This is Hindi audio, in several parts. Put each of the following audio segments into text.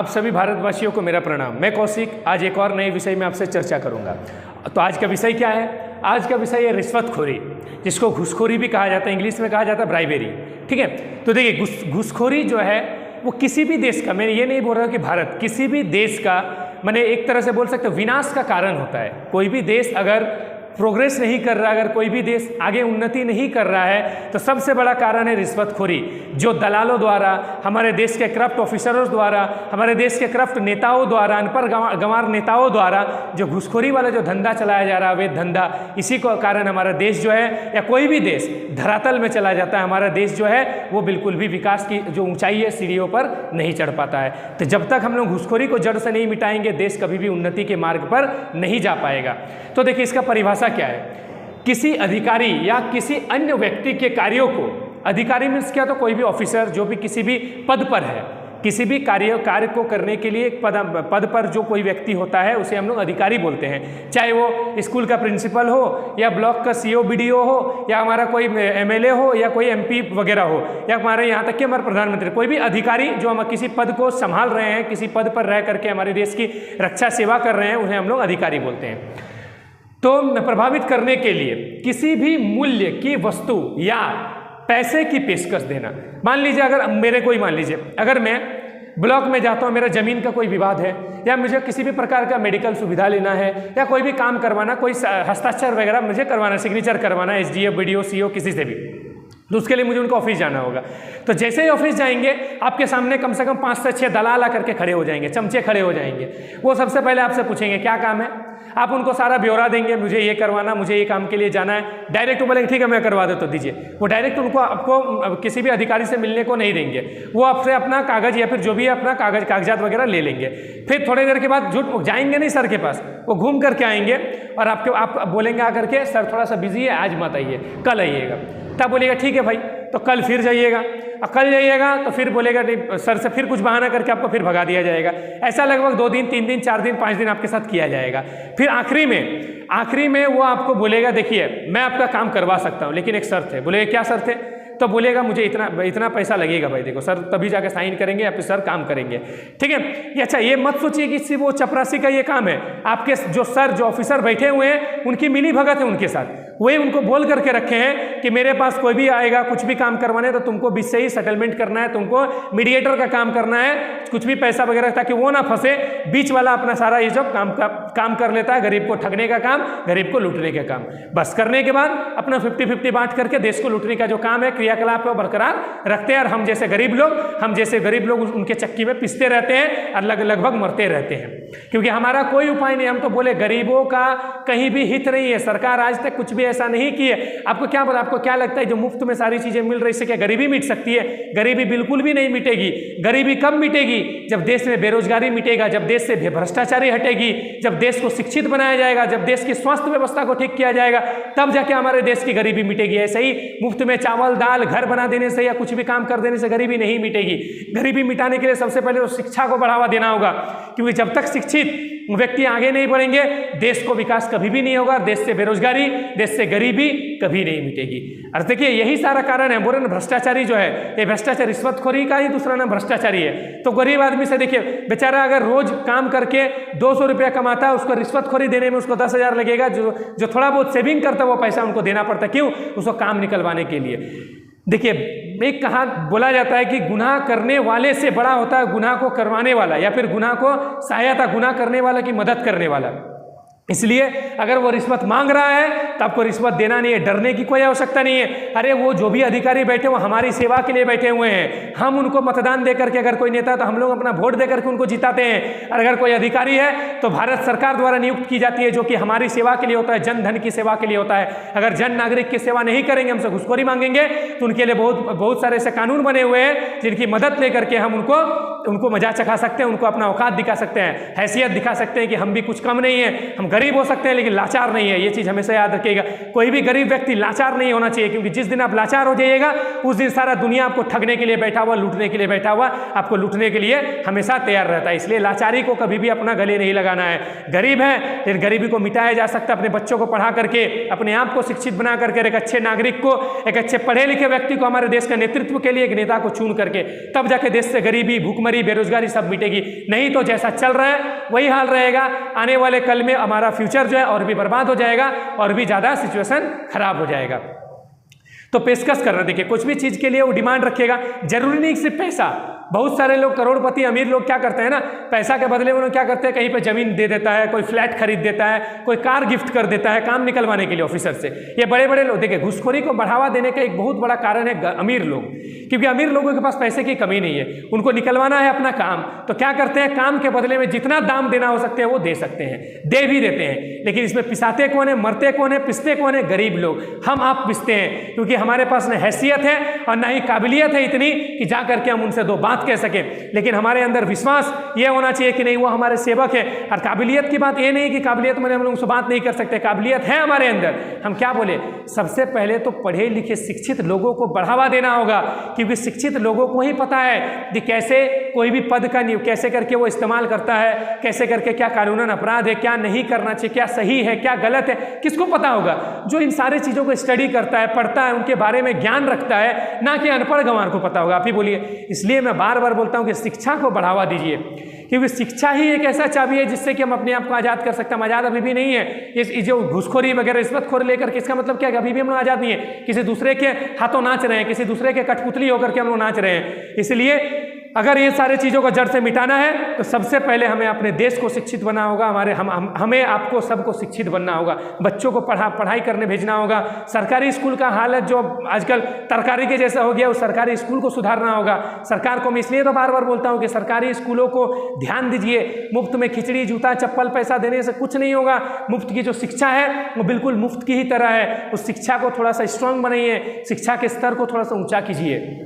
आप सभी भारतवासियों को मेरा प्रणाम। मैं कौशिक आज एक और नए विषय में आपसे चर्चा करूंगा। तो आज का विषय क्या है? आज का विषय है रिश्वतखोरी, जिसको घूसखोरी भी कहा जाता है, इंग्लिश में कहा जाता है ब्राइबेरी। ठीक है, तो देखिए घूसखोरी जो है वो किसी भी देश का, मैं ये नहीं बोल रहा कि भारत, किसी भी देश का मैंने एक तरह से बोल सकते विनाश का कारण होता है। कोई भी देश अगर प्रोग्रेस नहीं कर रहा, अगर कोई भी देश आगे उन्नति नहीं कर रहा है, तो सबसे बड़ा कारण है रिश्वतखोरी, जो दलालों द्वारा, हमारे देश के करप्ट ऑफिसरों द्वारा, हमारे देश के करप्ट नेताओं द्वारा, अनपढ़ गंवार नेताओं द्वारा जो घूसखोरी वाला जो धंधा चलाया जा रहा है, अवैध धंधा, इसी को कारण हमारा देश जो है या कोई भी देश धरातल में चला जाता है। हमारा देश जो है वो बिल्कुल भी विकास की जो ऊंचाई है सीढ़ियों पर नहीं चढ़ पाता है। तो जब तक हम लोग घूसखोरी को जड़ से नहीं मिटाएंगे, देश कभी भी उन्नति के मार्ग पर नहीं जा पाएगा। तो देखिए इसका परिभाषा क्या है? किसी अधिकारी या किसी अन्य व्यक्ति के कार्यों को, अधिकारी मीन्स क्या, तो कोई भी ऑफिसर जो भी किसी भी पद पर है, किसी भी कार्य को करने के लिए पद पर जो कोई व्यक्ति होता है उसे हम लोग अधिकारी बोलते हैं। चाहे वो स्कूल का प्रिंसिपल हो या ब्लॉक का सीओ बीडीओ हो या हमारा कोई एमएलए हो या कोई एमपी वगैरह हो या हमारे यहाँ तक कि हमारे प्रधानमंत्री, कोई भी अधिकारी जो हम किसी पद को संभाल रहे हैं, किसी पद पर रह करके हमारे देश की रक्षा सेवा कर रहे हैं, उन्हें हम लोग अधिकारी बोलते हैं। तो प्रभावित करने के लिए किसी भी मूल्य की वस्तु या पैसे की पेशकश देना। मान लीजिए अगर मेरे कोई, मान लीजिए अगर मैं ब्लॉक में जाता हूँ, मेरा ज़मीन का कोई विवाद है या मुझे किसी भी प्रकार का मेडिकल सुविधा लेना है या कोई भी काम करवाना, कोई हस्ताक्षर वगैरह मुझे करवाना, सिग्नेचर करवाना है एसडीएफ बीडीओ सीओ किसी से भी, तो उसके लिए मुझे उनका ऑफिस जाना होगा। तो जैसे ही ऑफिस जाएंगे आपके सामने कम से कम 5 से 6 दलाल आकर के खड़े हो जाएंगे, चमचे खड़े हो जाएंगे। वो सबसे पहले आपसे पूछेंगे क्या काम है, आप उनको सारा ब्यौरा देंगे, मुझे ये करवाना, मुझे ये काम के लिए जाना है। डायरेक्ट वो बोलेंगे ठीक है मैं करवा दे तो दीजिए। वो डायरेक्ट उनको आपको किसी भी अधिकारी से मिलने को नहीं देंगे, वो आपसे अपना कागज या फिर जो भी है अपना कागजात वगैरह ले लेंगे। फिर थोड़ी देर के बाद झूठ जाएंगे नहीं सर के पास, वो घूम करके आएंगे और आप बोलेंगे आकर के सर थोड़ा सा बिजी है आज मत आइए, कल आइएगा। तब बोलेगा ठीक है भाई, तो कल फिर जाइएगा, और कल जाइएगा तो फिर बोलेगा नहीं सर से, फिर कुछ बहाना करके आपको फिर भगा दिया जाएगा। ऐसा लगभग 2 दिन 3 दिन 4 दिन 5 दिन आपके साथ किया जाएगा। फिर आखिरी में वो आपको बोलेगा देखिए मैं आपका काम करवा सकता हूँ लेकिन एक शर्त है। बोलेगा क्या शर्त है? तो बोलेगा मुझे इतना पैसा लगेगा भाई, देखो सर तभी जाके साइन करेंगे या फिर सर काम करेंगे। ठीक है, ये अच्छा ये मत सोचिए कि सिर्फ वो चपरासी का ये काम है। आपके जो सर जो ऑफिसर बैठे हुए हैं उनकी मिली भगत है उनके साथ, वही उनको बोल करके रखे हैं कि मेरे पास कोई भी आएगा कुछ भी काम करवाने तो तुमको बीच से ही सेटलमेंट करना है, तुमको मीडिएटर का काम करना है, कुछ भी पैसा वगैरह, ताकि वो ना फंसे। बीच वाला अपना सारा ये सब काम कर लेता है, गरीब को ठगने का काम, गरीब को लूटने का काम। बस करने के बाद अपना 50-50 बांट करके देश को लूटने का जो काम है क्रियाकलाप को बरकरार रखते हैं। और हम जैसे गरीब लोग उनके चक्की में पिसते रहते हैं और लगभग मरते रहते हैं, क्योंकि हमारा कोई उपाय नहीं। हम तो बोले गरीबों का कहीं भी हित नहीं है, सरकार आज तक कुछ भी ऐसा नहीं की है। आपको क्या पता, आपको क्या लगता है जो मुफ्त में सारी चीजें मिल रही है क्या गरीबी मिट सकती है? गरीबी बिल्कुल भी नहीं मिटेगी। गरीबी कब मिटेगी? जब देश में बेरोजगारी मिटेगा, जब देश से भ्रष्टाचारी हटेगी, जब देश को शिक्षित बनाया जाएगा, जब देश की स्वास्थ्य व्यवस्था को ठीक किया जाएगा, तब जाके हमारे देश की गरीबी मिटेगी। ऐसे ही मुफ्त में चावल दाल घर बना देने से या कुछ भी काम कर देने से गरीबी नहीं मिटेगी। गरीबी मिटाने के लिए सबसे पहले तो शिक्षा को बढ़ावा देना होगा, क्योंकि जब तक शिक्षित व्यक्ति आगे नहीं बढ़ेंगे देश को विकास कभी भी नहीं होगा। देश से बेरोजगारी, देश से गरीबी कभी नहीं मिटेगी। और देखिए यही सारा कारण है। बोले ना भ्रष्टाचारी जो है, ये भ्रष्टाचार रिश्वतखोरी का ही दूसरा नाम भ्रष्टाचारी है। तो गरीब आदमी से देखिए, बेचारा अगर रोज काम करके 200 रुपया कमाता है, उसको रिश्वतखोरी देने में उसको 10,000 लगेगा। जो थोड़ा बहुत सेविंग करता है वो पैसा उनको देना पड़ता है। क्यों? उसको काम निकलवाने के लिए। देखिए एक बोला जाता है कि गुनाह करने वाले से बड़ा होता है गुनाह को करवाने वाला, या फिर गुनाह को सहायता, गुनाह करने वाला की मदद करने वाला। इसलिए अगर वो रिश्वत मांग रहा है तो आपको रिश्वत देना नहीं है, डरने की कोई आवश्यकता नहीं है। अरे वो जो भी अधिकारी बैठे वो हमारी सेवा के लिए बैठे हुए हैं। हम उनको मतदान दे करके, अगर कोई नेता है तो हम लोग अपना वोट दे करके उनको जिताते हैं। और अगर कोई अधिकारी है तो भारत सरकार द्वारा नियुक्त की जाती है, जो कि हमारी सेवा के लिए होता है, जन धन की सेवा के लिए होता है। अगर जन नागरिक की सेवा नहीं करेंगे, हमसे घूसखोरी मांगेंगे, तो उनके लिए बहुत सारे ऐसे कानून बने हुए हैं जिनकी मदद लेकर के हम उनको मजा चखा सकते हैं, उनको अपना औकात दिखा सकते हैं, हैसियत दिखा सकते हैं कि हम भी कुछ कम नहीं है, हम गरीब हो सकते हैं लेकिन लाचार नहीं है, ये चीज़ हमेशा याद रखिएगा। कोई भी गरीब व्यक्ति लाचार नहीं होना चाहिए, क्योंकि जिस दिन आप लाचार हो जाइएगा उस दिन सारा दुनिया आपको ठगने के लिए बैठा हुआ, लूटने के लिए बैठा हुआ, आपको लूटने के लिए हमेशा तैयार रहता है। इसलिए लाचारी को कभी भी अपना गले नहीं लगाना है। गरीब है लेकिन गरीबी को मिटाया जा सकता है अपने बच्चों को पढ़ा करके, अपने आप को शिक्षित बना करके, एक अच्छे नागरिक को, एक अच्छे पढ़े लिखे व्यक्ति को, हमारे देश के नेतृत्व के लिए एक नेता को चुन करके, तब जाके देश से गरीबी, भूखमरी, बेरोजगारी सब मिटेगी। नहीं तो जैसा चल रहा है वही हाल रहेगा। आने वाले कल में हमारा फ्यूचर जो है और भी बर्बाद हो जाएगा और भी ज़्यादा सिचुएशन खराब हो जाएगा। तो पेशकश करना, देखिए कुछ भी चीज़ के लिए वो डिमांड रखेगा, जरूरी नहीं सिर्फ पैसा। बहुत सारे लोग करोड़पति अमीर लोग क्या करते हैं ना, पैसा के बदले में उन्होंने क्या करते हैं, कहीं पे जमीन दे देता है, कोई फ्लैट खरीद देता है, कोई कार गिफ्ट कर देता है काम निकलवाने के लिए ऑफिसर से। ये बड़े बड़े लोग, देखिए घूसखोरी को बढ़ावा देने का एक बहुत बड़ा कारण है अमीर लोग, क्योंकि अमीर लोगों के पास पैसे की कमी नहीं है, उनको निकलवाना है अपना काम, तो क्या करते हैं, काम के बदले में जितना दाम देना हो सकते हैं वो दे सकते हैं, दे भी देते हैं। लेकिन इसमें पिसाते कौन है, मरते कौन है, पिसते कौन है, गरीब लोग। हम आप पिसते हैं, क्योंकि हमारे पास न हैसियत है और ना ही काबिलियत है इतनी कि जा करके हम उनसे दो बात कह सकें। लेकिन हमारे अंदर विश्वास ये होना चाहिए कि नहीं वो हमारे सेवक है। और काबिलियत की बात ये नहीं कि काबिलियत में हम लोग से बात नहीं कर सकते, काबिलियत है हमारे अंदर। हम क्या बोले, सबसे पहले तो पढ़े लिखे शिक्षित लोगों को बढ़ावा देना होगा, क्योंकि शिक्षित लोगों को ही पता है कि कैसे कोई भी पद का कैसे करके वो इस्तेमाल करता है, कैसे करके क्या कानूनन अपराध है, क्या नहीं करना चाहिए, क्या सही है, क्या गलत है, किसको पता होगा। जो इन सारी चीज़ों को स्टडी करता है, पढ़ता है, उनके बारे में ज्ञान रखता है, ना कि अनपढ़ गंवार को पता होगा। आप ही बोलिए। इसलिए मैं बार बार बोलता हूँ कि शिक्षा को बढ़ावा दीजिए, क्योंकि शिक्षा ही एक ऐसा चाबी है जिससे कि हम अपने आप को आज़ाद कर सकते हैं। हम आज़ाद अभी भी नहीं है। इस जो घूसखोरी वगैरह रिश्वतखोरी लेकर के, इसका मतलब क्या है, अभी भी हम लोग आज़ाद नहीं है। किसी दूसरे के हाथों नाच रहे हैं, किसी दूसरे के कठपुतली होकर के हम लोग नाच रहे हैं। इसलिए अगर ये सारी चीज़ों को जड़ से मिटाना है तो सबसे पहले हमें अपने देश को शिक्षित बनना होगा। हमें आपको सबको शिक्षित बनना होगा, बच्चों को पढ़ाई करने भेजना होगा। सरकारी स्कूल का हालत जो आजकल तरकारी के जैसा हो गया, उस सरकारी स्कूल को सुधारना होगा। सरकार को मैं इसलिए तो बार बार बोलता हूँ कि सरकारी स्कूलों को ध्यान दीजिए। मुफ्त में खिचड़ी, जूता, चप्पल, पैसा देने से कुछ नहीं होगा। मुफ्त की जो शिक्षा है वो बिल्कुल मुफ्त की ही तरह है। उस शिक्षा को थोड़ा सा स्ट्रांग बनाइए, शिक्षा के स्तर को थोड़ा सा ऊंचा कीजिए।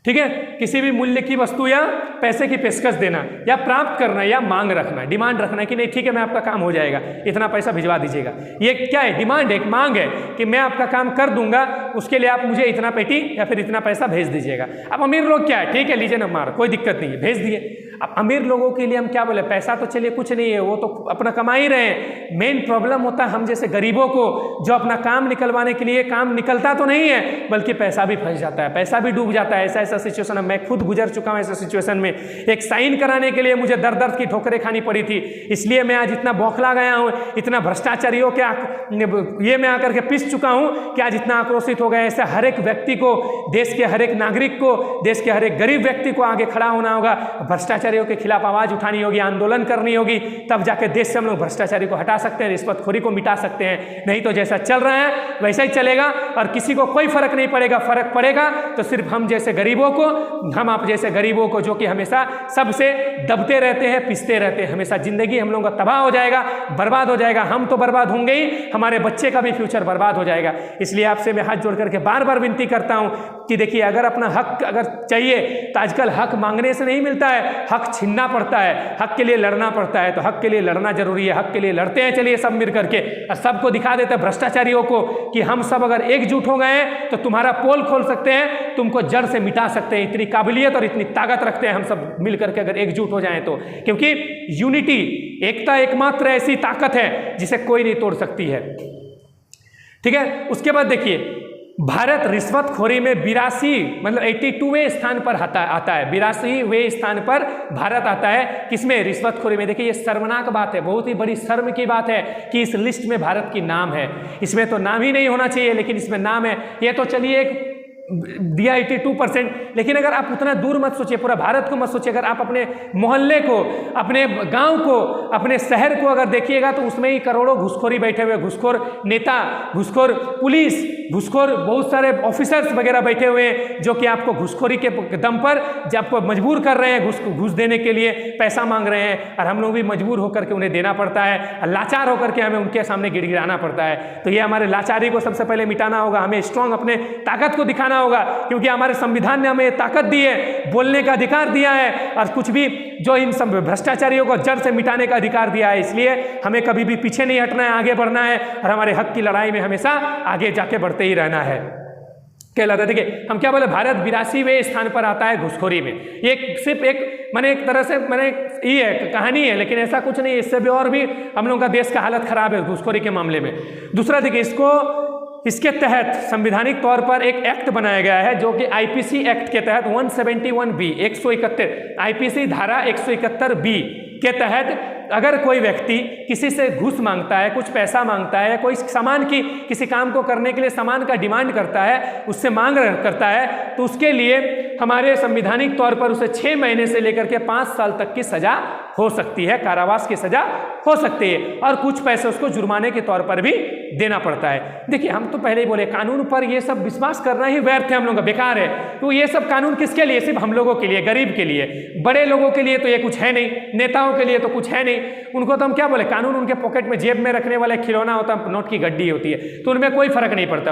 ठीक है, किसी भी मूल्य की वस्तु या पैसे की पेशकश देना या प्राप्त करना या मांग रखना, डिमांड रखना कि नहीं ठीक है मैं आपका काम हो जाएगा, इतना पैसा भिजवा दीजिएगा। ये क्या है, डिमांड है, एक मांग है कि मैं आपका काम कर दूंगा, उसके लिए आप मुझे इतना पेटी या फिर इतना पैसा भेज दीजिएगा। अब अमीर लोग क्या है, ठीक है लीजिए ना मार, कोई दिक्कत नहीं है, भेज दिए। अब अमीर लोगों के लिए हम क्या बोले, पैसा तो चलिए कुछ नहीं है, वो तो अपना कमा ही रहे हैं। मेन प्रॉब्लम होता है हम जैसे गरीबों को, जो अपना काम निकलवाने के लिए काम निकलता तो नहीं है बल्कि पैसा भी फंस जाता है, पैसा भी डूब जाता है। ऐसा सिचुएशन है, मैं खुद गुजर चुका हूं ऐसे सिचुएशन में। एक साइन कराने के लिए मुझे दर दर की ठोकरें खानी पड़ी थी। इसलिए मैं आज इतना बौखला गया हूं, इतना भ्रष्टाचारियों के ये मैं आकर के पिस चुका हूं कि आज इतना आक्रोशित हो गया। ऐसे हर एक व्यक्ति को, देश के हर एक नागरिक को, देश के हर एक गरीब व्यक्ति को आगे खड़ा होना होगा, भ्रष्टाचारियों के खिलाफ आवाज उठानी होगी, आंदोलन करनी होगी, तब जाके देश से हम लोग भ्रष्टाचारी को हटा सकते हैं, रिश्वतखोरी को मिटा सकते हैं। नहीं तो जैसा चल रहा है वैसा ही चलेगा और किसी को कोई फर्क नहीं पड़ेगा। फर्क पड़ेगा तो सिर्फ हम जैसे गरीबों को, हम आप जैसे गरीबों को, जो कि हमेशा सबसे दबते रहते हैं, पिसते रहते हैं। हमेशा जिंदगी हम लोगों का तबाह हो जाएगा, बर्बाद हो जाएगा। हम तो बर्बाद होंगे ही, हमारे बच्चे का भी फ्यूचर बर्बाद हो जाएगा। इसलिए आपसे मैं हाथ जोड़ करके बार बार विनती करता हूं कि देखिए, अगर अपना हक अगर चाहिए तो आजकल हक मांगने से नहीं मिलता है, हक छीनना पड़ता है, हक के लिए लड़ना पड़ता है। तो हक के लिए लड़ना जरूरी है, हक के लिए लड़ते हैं चलिए सब मिल करके, और सबको दिखा देते हैं भ्रष्टाचारियों को कि हम सब अगर एकजुट हो गए तो तुम्हारा पोल खोल सकते हैं, तुमको जड़ से मिटा सकते हैं। इतनी काबिलियत और इतनी ताकत रखते हैं हम सब मिल करके अगर एकजुट हो जाएं तो, क्योंकि यूनिटी, एकता एकमात्र ऐसी ताकत है जिसे कोई नहीं तोड़ सकती है। ठीक है, उसके बाद देखिए, भारत रिश्वतखोरी में 82वें स्थान पर आता है। 82वें स्थान पर भारत आता है, किसमें, रिश्वतखोरी में। देखिए, ये शर्मनाक बात है, बहुत ही बड़ी शर्म की बात है कि इस लिस्ट में भारत की नाम है। इसमें तो नाम ही नहीं होना चाहिए, लेकिन इसमें नाम है। ये तो चलिए एक दिया 82%, लेकिन अगर आप उतना दूर मत सोचिए, पूरा भारत को मत सोचिए। अगर आप अपने मोहल्ले को, अपने गांव को, अपने शहर को अगर देखिएगा तो उसमें ही करोड़ों घुसखोरी बैठे हुए, घुसखोर नेता, घुसखोर पुलिस, घुसखोर बहुत सारे ऑफिसर्स वगैरह बैठे हुए हैं, जो कि आपको घुसखोरी के दम पर जब मजबूर कर रहे हैं, घूस देने के लिए पैसा मांग रहे हैं, और हम लोग भी मजबूर होकर के उन्हें देना पड़ता है, लाचार होकर के हमें उनके सामने गिड़गिड़ाना पड़ता है। तो ये हमारे लाचारी को सबसे पहले मिटाना होगा, हमें स्ट्रांग अपने ताकत को दिखाना होगा, क्योंकि हमारे संविधान ने हमें ये ताकत दी है, बोलने का अधिकार दिया है और कुछ भी जो इन सब भ्रष्टाचारियों को जड़ से मिटाने का अधिकार दिया है। इसलिए हमें कभी भी पीछे नहीं हटना है, आगे बढ़ना है और हमारे हक की लड़ाई में हमेशा आगे जाके बढ़ते ही रहना है। कहलाता है, देखिए हम क्या बोले, भारत 82वें स्थान पर आता है घुसखोरी में। ये सिर्फ एक तरह से ये है, कहानी है, लेकिन ऐसा कुछ नहीं है, इससे भी और भी हम लोगों का देश का हालत खराब है घुसखोरी के मामले में। दूसरा देखिए, इसके तहत संवैधानिक तौर पर एक एक्ट बनाया गया है जो कि आईपीसी एक्ट के तहत 171B 171 आईपीसी धारा 171B के तहत अगर कोई व्यक्ति किसी से घूस मांगता है, कुछ पैसा मांगता है, कोई सामान की किसी काम को करने के लिए सामान का डिमांड करता है, उससे मांग करता है, तो उसके लिए हमारे संवैधानिक तौर पर उसे 6 महीने से लेकर के 5 साल तक की सजा हो सकती है, कारावास की सजा हो सकती है और कुछ पैसे उसको जुर्माने के तौर पर भी देना पड़ता है। देखिए हम तो पहले ही बोले, कानून पर ये सब विश्वास करना ही व्यर्थ है, हम लोगों का बेकार है। तो ये सब कानून किसके लिए? सिर्फ हम लोगों के लिए, गरीब के लिए। बड़े लोगों के लिए तो ये कुछ है नहीं, नेताओं के लिए तो कुछ है नहीं। उनको तो हम क्या बोले, कानून उनके पॉकेट में जेब में रखने वाला खिलौना होता है, नोट की गड्डी होती है, तो उनमें कोई फर्क नहीं पड़ता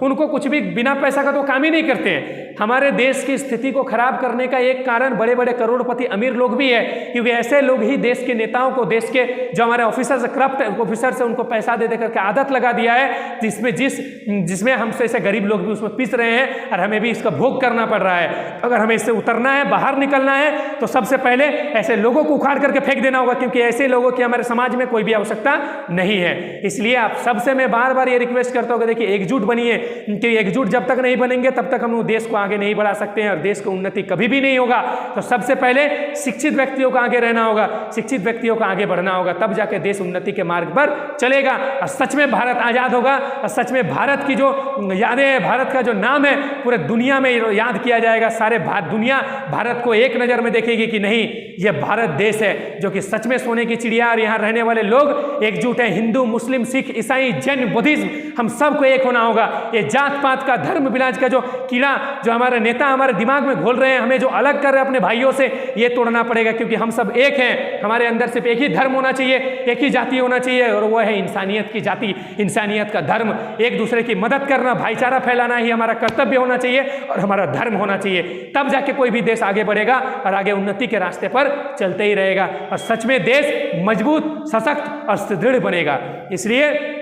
उनको कुछ भी, बिना पैसा का तो काम ही नहीं करते हैं। हमारे देश की स्थिति को खराब करने का एक कारण बड़े बड़े करोड़पति अमीर लोग भी है, क्योंकि ऐसे लोग ही देश के नेताओं को, देश के जो हमारे ऑफिसर्स, करप्ट ऑफिसर से उनको पैसा दे देकर के आदत लगा दिया है, जिसमें हमसे ऐसे गरीब लोग भी उसमें पिस रहे हैं और हमें भी इसका भोग करना पड़ रहा है। अगर हमें इससे उतरना है, बाहर निकलना है, तो सबसे पहले ऐसे लोगों को उखाड़ करके फेंक देना होगा, क्योंकि ऐसे लोगों की हमारे समाज में कोई भी आवश्यकता नहीं है। इसलिए आप सबसे मैं बार बार ये रिक्वेस्ट करता हूँ कि देखिए एकजुट बनिए, क्योंकि एकजुट जब तक नहीं बनेंगे तब तक हम देश को आगे नहीं बढ़ा सकते हैं और देश की उन्नति कभी भी नहीं होगा। तो सबसे पहले शिक्षित व्यक्तियों को आगे रहना होगा, शिक्षित व्यक्तियों को आगे बढ़ना होगा, तब जाके देश उन्नति के मार्ग पर चलेगा और सच में भारत आजाद होगा और सच में भारत की जो यादें हैं, भारत का जो नाम है पूरे दुनिया में याद किया जाएगा। सारे दुनिया भारत को एक नज़र में देखेगी कि नहीं, ये भारत देश है जो कि सच में सोने की चिड़िया, और यहाँ रहने वाले लोग एकजुट हैं। हिंदू, मुस्लिम, सिख, ईसाई, जैन, बुद्धिज्म, हम सबको एक होना होगा। ये जात पात का, धर्म विलाज का जो कीड़ा जो हमारे नेता हमारे दिमाग में घोल रहे हैं, हमें जो अलग कर रहे हैं अपने भाइयों से, ये तोड़ना पड़ेगा, क्योंकि हम सब एक हैं। हमारे अंदर सिर्फ एक ही धर्म होना चाहिए, एक ही जाति होना चाहिए, और वो है इंसानियत की जाति, इंसानियत का धर्म। एक दूसरे की मदद करना, भाईचारा फैलाना ही हमारा कर्तव्य होना चाहिए और हमारा धर्म होना चाहिए। तब जाके कोई भी देश आगे बढ़ेगा और आगे उन्नति के रास्ते पर चलते ही रहेगा और सच में देश मजबूत, सशक्त और सुदृढ़ बनेगा। इसलिए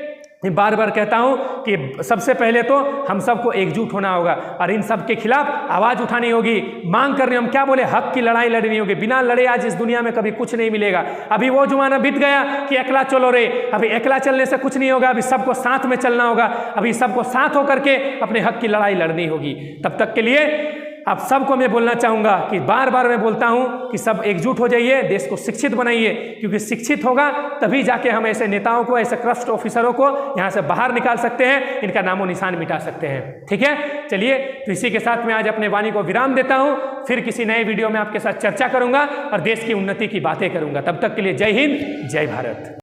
बार बार कहता हूं कि सबसे पहले तो हम सबको एकजुट होना होगा और इन सब के खिलाफ आवाज उठानी होगी, मांग करनी, हम क्या बोले, हक की लड़ाई लड़नी होगी। बिना लड़े आज इस दुनिया में कभी कुछ नहीं मिलेगा। अभी वो जमाना बीत गया कि अकेला चलो रे, अभी अकेला चलने से कुछ नहीं होगा, अभी सबको साथ में चलना होगा, अभी सबको साथ होकर के अपने हक की लड़ाई लड़नी होगी। तब तक के लिए आप सबको मैं बोलना चाहूँगा कि बार बार मैं बोलता हूँ कि सब एकजुट हो जाइए, देश को शिक्षित बनाइए, क्योंकि शिक्षित होगा तभी जाके हम ऐसे नेताओं को, ऐसे करप्ट ऑफिसरों को यहाँ से बाहर निकाल सकते हैं, इनका नामो निशान मिटा सकते हैं। ठीक है, चलिए, तो इसी के साथ मैं आज अपने वाणी को विराम देता हूँ। फिर किसी नए वीडियो में आपके साथ चर्चा करूँगा और देश की उन्नति की बातें करूँगा। तब तक के लिए जय हिंद, जय भारत।